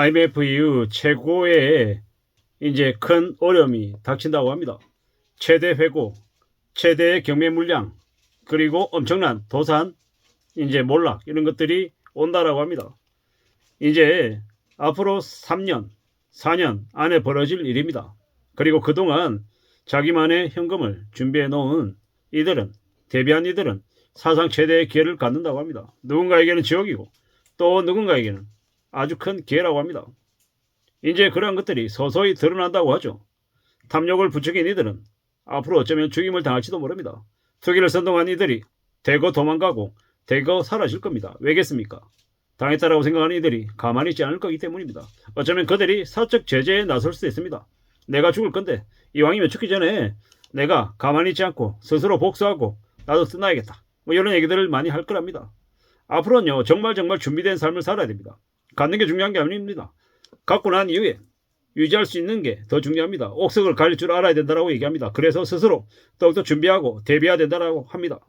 IMF 이후 최고의 이제 큰 어려움이 닥친다고 합니다. 최대 회고, 최대의 경매 물량, 그리고 엄청난 도산, 이제 몰락 이런 것들이 온다라고 합니다. 이제 앞으로 3년, 4년 안에 벌어질 일입니다. 그리고 그동안 자기만의 현금을 준비해 놓은 이들은, 대비한 이들은 사상 최대의 기회를 갖는다고 합니다. 누군가에게는 지옥이고 또 누군가에게는 아주 큰 기회라고 합니다. 이제 그러한 것들이 서서히 드러난다고 하죠. 탐욕을 부추긴 이들은 앞으로 어쩌면 죽임을 당할지도 모릅니다. 투기를 선동한 이들이 대거 도망가고 대거 사라질 겁니다. 왜겠습니까? 당했다라고 생각하는 이들이 가만히 있지 않을 거기 때문입니다. 어쩌면 그들이 사적 제재에 나설 수도 있습니다. 내가 죽을 건데 이왕이면 죽기 전에 내가 가만히 있지 않고 스스로 복수하고 나도 떠나야겠다. 뭐 이런 얘기들을 많이 할 거랍니다. 앞으로는요, 정말 준비된 삶을 살아야 됩니다. 갖는 게 중요한 게 아닙니다. 갖고 난 이후에 유지할 수 있는 게 더 중요합니다. 옥석을 가릴 줄 알아야 된다고 얘기합니다. 그래서 스스로 더욱더 준비하고 대비해야 된다고 합니다.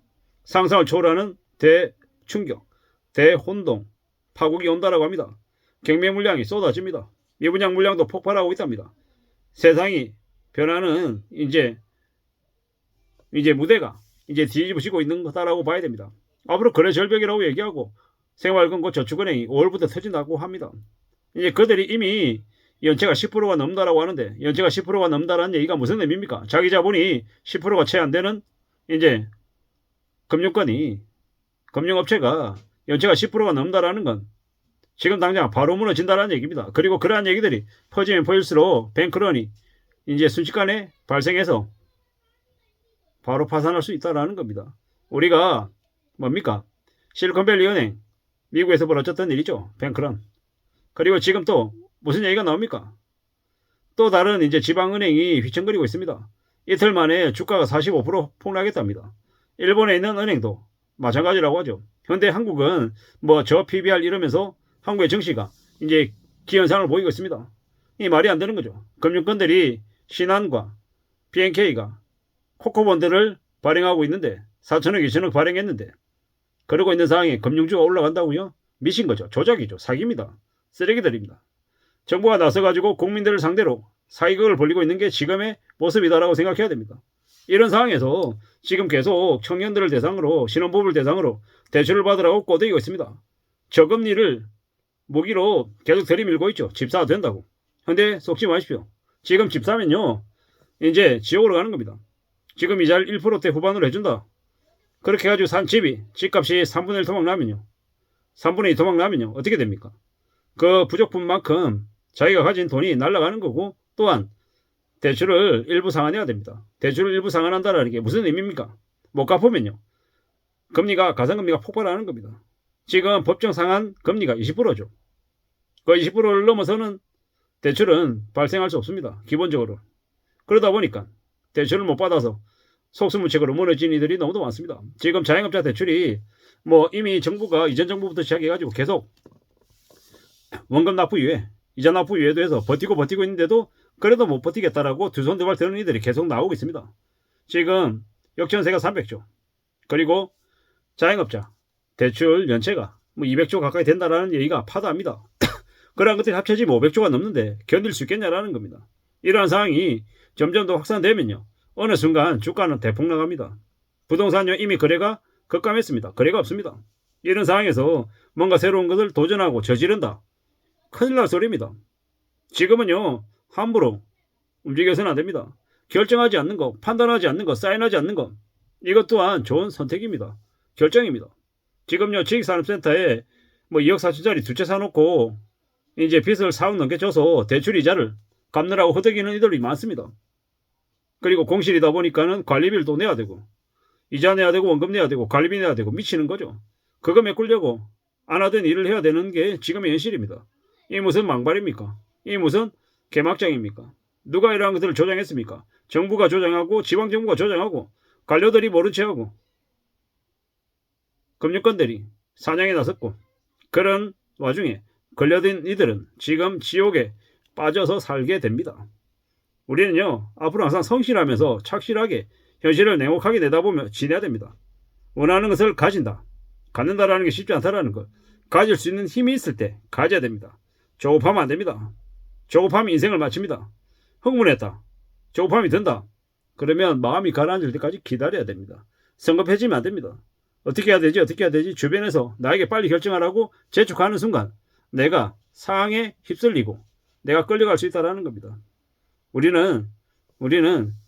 상상을 초월하는 대충격, 대혼동, 파국이 온다라고 합니다. 경매 물량이 쏟아집니다. 미분양 물량도 폭발하고 있답니다. 세상이 변하는 이제 무대가 이제 뒤집어지고 있는 거다라고 봐야 됩니다. 앞으로 거래 절벽이라고 얘기하고 생활금고 저축은행이 5월부터 터진다고 합니다. 이제 그들이 이미 연체가 10%가 넘다라고 하는데, 연체가 10%가 넘다라는 얘기가 무슨 의미입니까? 자기 자본이 10%가 채 안 되는 이제 금융업체가 연체가 10%가 넘다라는 건 지금 당장 바로 무너진다라는 얘기입니다. 그리고 그러한 얘기들이 퍼지면 퍼질수록 뱅크런이 이제 순식간에 발생해서 바로 파산할 수 있다라는 겁니다. 우리가 뭡니까? 실리콘밸리 은행, 미국에서 벌어졌던 일이죠. 뱅크런. 그리고 지금 또 무슨 얘기가 나옵니까? 또 다른 이제 지방은행이 휘청거리고 있습니다. 이틀 만에 주가가 45% 폭락했답니다. 일본에 있는 은행도 마찬가지라고 하죠. 현대 한국은 뭐 저 PBR 이러면서 한국의 증시가 이제 기현상을 보이고 있습니다. 이 말이 안 되는 거죠. 금융권들이 신한과 BNK가 코코본드를 발행하고 있는데 4천억, 2천억 발행했는데 그러고 있는 상황에 금융주가 올라간다고요? 미친 거죠. 조작이죠. 사기입니다. 쓰레기들입니다. 정부가 나서가지고 국민들을 상대로 사기극을 벌이고 있는 게 지금의 모습이다라고 생각해야 됩니다. 이런 상황에서 지금 계속 청년들을 대상으로, 신혼부부를 대상으로 대출을 받으라고 꼬드기고 있습니다. 저금리를 무기로 계속 들이밀고 있죠. 집 사도 된다고. 근데 속지 마십시오. 지금 집 사면요, 이제 지옥으로 가는 겁니다. 지금 이자를 1%대 후반으로 해준다. 그렇게 해가지고 산 집이 집값이 3분의 1 토막 나면요, 3분의 2 토막 나면요, 어떻게 됩니까? 그 부족분만큼 자기가 가진 돈이 날아가는 거고, 또한 대출을 일부 상환해야 됩니다. 대출을 일부 상환한다는 게 무슨 의미입니까? 못 갚으면요, 가상금리가 폭발하는 겁니다. 지금 법정 상한 금리가 20%죠. 그 20%를 넘어서는 대출은 발생할 수 없습니다. 기본적으로. 그러다 보니까 대출을 못 받아서 속수무책으로 무너진 이들이 너무도 많습니다. 지금 자영업자 대출이 뭐 이미 정부가 이전 정부부터 시작해가지고 계속 원금 납부 이외에 이자 납부 이외에도 해서 버티고 있는데도 그래도 못 버티겠다라고 두 손 두 발 드는 이들이 계속 나오고 있습니다. 지금 역전세가 300조, 그리고 자영업자 대출 연체가 뭐 200조 가까이 된다라는 얘기가 파다합니다. 그러한 것들이 합쳐지면 500조가 넘는데 견딜 수 있겠냐라는 겁니다. 이러한 상황이 점점 더 확산되면요, 어느 순간 주가는 대폭 나갑니다. 부동산요, 이미 거래가 급감했습니다. 거래가 없습니다. 이런 상황에서 뭔가 새로운 것을 도전하고 저지른다, 큰일 날 소리입니다. 지금은요, 함부로 움직여서는 안 됩니다. 결정하지 않는 거, 판단하지 않는 거, 사인하지 않는 거, 이것 또한 좋은 선택입니다. 결정입니다. 지금요, 지식산업센터에 뭐 2억 4천짜리 두 채 사놓고 이제 빚을 4억 넘게 줘서 대출 이자를 갚느라고 허덕이는 이들이 많습니다. 그리고 공실이다 보니까는 관리비를 또 내야 되고, 이자 내야 되고, 원금 내야 되고, 관리비 내야 되고, 미치는 거죠. 그거 메꾸려고 안 하던 일을 해야 되는 게 지금의 현실입니다. 이 무슨 망발입니까? 이 무슨 개막장입니까? 누가 이러한 것들을 조장했습니까? 정부가 조장하고, 지방정부가 조장하고, 관료들이 모른 체하고, 금융권들이 사냥에 나섰고, 그런 와중에 걸려든 이들은 지금 지옥에 빠져서 살게 됩니다. 우리는요, 앞으로 항상 성실하면서 착실하게 현실을 냉혹하게 내다보며 지내야 됩니다. 원하는 것을 가진다, 갖는다라는 게 쉽지 않다라는 것, 가질 수 있는 힘이 있을 때 가져야 됩니다. 조급하면 안 됩니다. 조급하면 인생을 마칩니다. 흥분했다. 조급함이 든다. 그러면 마음이 가라앉을 때까지 기다려야 됩니다. 성급해지면 안 됩니다. 어떻게 해야 되지? 어떻게 해야 되지? 주변에서 나에게 빨리 결정하라고 재촉하는 순간 내가 상황에 휩쓸리고 내가 끌려갈 수 있다는 겁니다. 우리는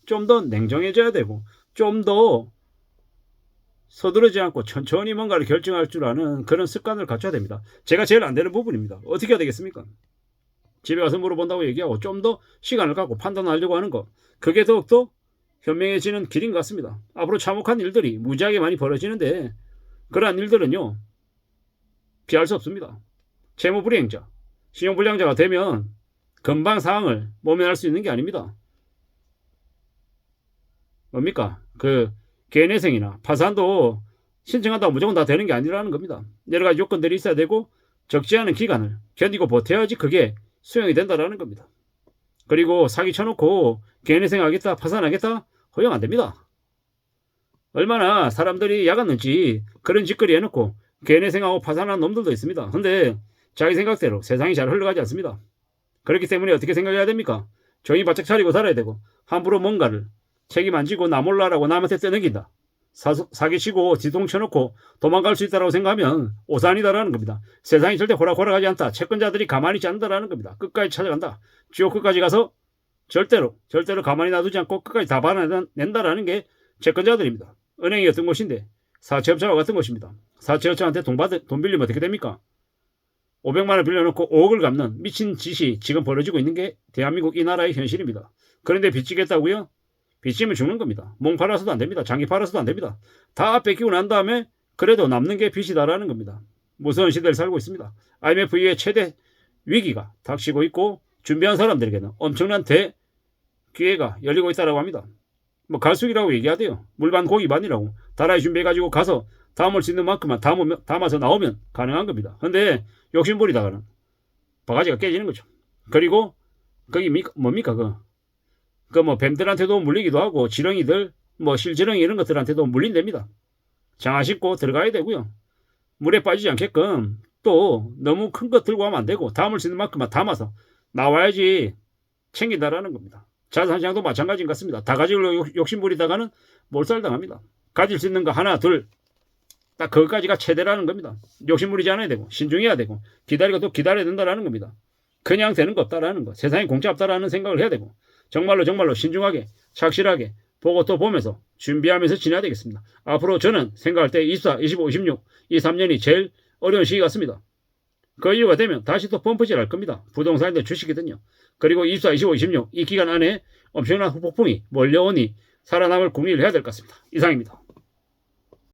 좀 더 냉정해져야 되고 좀 더 서두르지 않고 천천히 뭔가를 결정할 줄 아는 그런 습관을 갖춰야 됩니다. 제가 제일 안 되는 부분입니다. 어떻게 해야 되겠습니까? 집에 가서 물어본다고 얘기하고 좀 더 시간을 갖고 판단하려고 하는 것. 그게 더욱더 현명해지는 길인 것 같습니다. 앞으로 참혹한 일들이 무지하게 많이 벌어지는데 그러한 일들은요. 피할 수 없습니다. 채무불이행자, 신용불량자가 되면 금방 상황을 모면할 수 있는 게 아닙니다. 뭡니까? 그 개인회생이나 파산도 신청한다고 무조건 다 되는 게 아니라는 겁니다. 여러 가지 요건들이 있어야 되고 적지 않은 기간을 견디고 버텨야지 그게 수용이 된다라는 겁니다. 그리고 사기 쳐놓고 개인회생 하겠다, 파산하겠다, 허용 안 됩니다. 얼마나 사람들이 야갔는지 그런 짓거리 해놓고 개인회생하고 파산한 놈들도 있습니다. 근데 자기 생각대로 세상이 잘 흘러가지 않습니다. 그렇기 때문에 어떻게 생각해야 됩니까? 정신 바짝 차리고 살아야 되고 함부로 뭔가를 책임 안 지고 나 몰라라고 남한테 떠넘긴다. 사기치고 뒤통 쳐놓고 도망갈 수 있다고 생각하면 오산이다라는 겁니다. 세상이 절대 호락호락하지 않다. 채권자들이 가만히 있지 않는다라는 겁니다. 끝까지 찾아간다. 지옥 끝까지 가서 절대로 가만히 놔두지 않고 끝까지 다 받아낸다라는 게 채권자들입니다. 은행이었던 곳인데 사채업자와 같은 곳입니다. 사채업자한테 돈 빌리면 어떻게 됩니까? 500만 원 빌려놓고 5억을 갚는 미친 짓이 지금 벌어지고 있는 게 대한민국 이 나라의 현실입니다. 그런데 빚지겠다고요? 빚지면 죽는 겁니다. 몸 팔아서도 안 됩니다. 장기 팔아서도 안 됩니다. 다 뺏기고 난 다음에 그래도 남는 게 빚이다라는 겁니다. 무서운 시대를 살고 있습니다. IMF 이후에 최대 위기가 닥치고 있고 준비한 사람들에게는 엄청난 대기회가 열리고 있다고 합니다. 뭐 갈수기라고 얘기하대요. 물반 고기반이라고 다라이 준비해가지고 가서 담을 수 있는 만큼만 담아서 나오면 가능한 겁니다. 근데 욕심부리다가는 바가지가 깨지는 거죠. 그리고 거기 뭡니까 그 뭐 뱀들한테도 물리기도 하고 지렁이들 뭐 실지렁이 이런 것들한테도 물린답니다. 장화 신고 들어가야 되고요. 물에 빠지지 않게끔 또 너무 큰 거 들고 가면 안 되고 담을 수 있는 만큼만 담아서 나와야지 챙긴다라는 겁니다. 자산시장도 마찬가지인 것 같습니다. 다 가지고 욕심부리다가는 몰살당합니다. 가질 수 있는 거 하나 둘 딱 그것까지가 최대라는 겁니다. 욕심부리지 않아야 되고 신중해야 되고 기다리고 또 기다려야 된다라는 겁니다. 그냥 되는 거 없다라는 거, 세상에 공짜 없다라는 생각을 해야 되고 정말로 신중하게 착실하게 보고 또 보면서 준비하면서 지내야 되겠습니다. 앞으로 저는 생각할 때 24, 25, 26 이 3년이 제일 어려운 시기 같습니다. 그 이유가 되면 다시 또 펌프질 할 겁니다. 부동산인데 주식이거든요. 그리고 24, 25, 26 이 기간 안에 엄청난 후폭풍이 몰려오니 살아남을 국리를 해야 될 것 같습니다. 이상입니다.